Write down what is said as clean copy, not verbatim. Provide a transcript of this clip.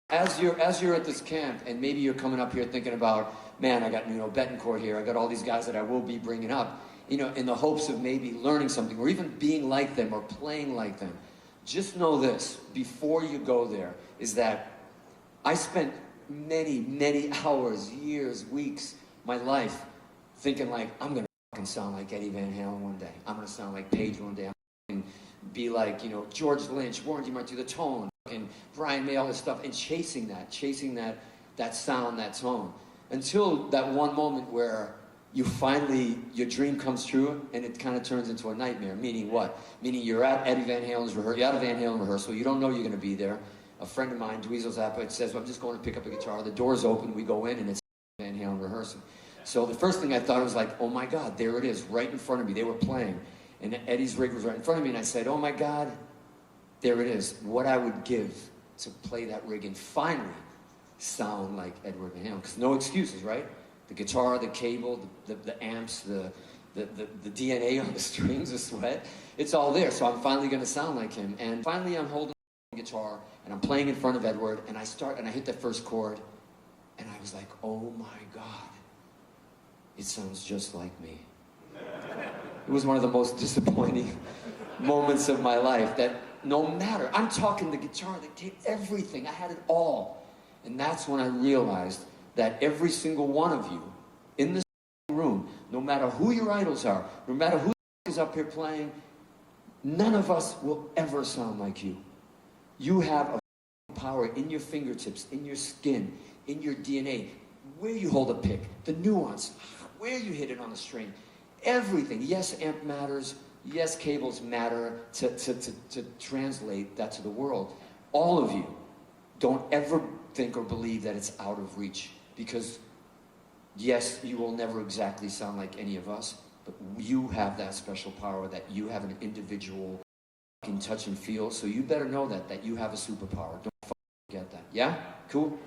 As you're at this camp, and maybe you're coming up here thinking about, man, I got Nuno Bettencourt here, I got all these guys that I will be bringing up, you know, in the hopes of maybe learning something, or even being like them, or playing like them. Just know this, before you go there, is that I spent many, many hours, years, weeks, my life, thinking like, I'm gonna fucking sound like Eddie Van Halen one day. I'm gonna sound like Page one day. I'm gonna be like, you know, George Lynch, Warren G. Martin, the Tone, and Brian May, all this stuff, and chasing that sound, that tone, until that one moment where you finally, your dream comes true, and it kind of turns into a nightmare. Meaning what? Meaning you're at Eddie Van Halen's rehearsal, you're at a Van Halen rehearsal, you don't know you're going to be there. A friend of mine, Dweezil Zappa, says, well, I'm just going to pick up a guitar. The door's open, we go in, and it's Van Halen rehearsal. So the first thing I thought was like, oh my God, there it is, right in front of me. They were playing, and Eddie's rig was right in front of me, and I said, oh my God, there it is. What I would give to play that rig and finally sound like Edward Van Halen. Because no excuses, right? The guitar, the cable, the amps, the DNA on the strings, the sweat, it's all there. So I'm finally going to sound like him. And finally I'm holding the guitar, and I'm playing in front of Edward, and I hit that first chord, and I was like, oh my God, it sounds just like me. It was one of the most disappointing moments of my life, that no matter, I'm talking the guitar, the tape, everything, I had it all. And that's when I realized that every single one of you in this room, no matter who your idols are, no matter who is up here playing, none of us will ever sound like you. You have a power in your fingertips, in your skin, in your DNA, where you hold a pick, the nuance, where you hit it on the string, everything. Yes, amp matters. Yes, cables matter to translate that to the world. All of you, don't ever think or believe that it's out of reach, because yes, you will never exactly sound like any of us, but you have that special power, that you have an individual fucking touch and feel. So you better know that you have a superpower. Don't forget that. Yeah? Cool?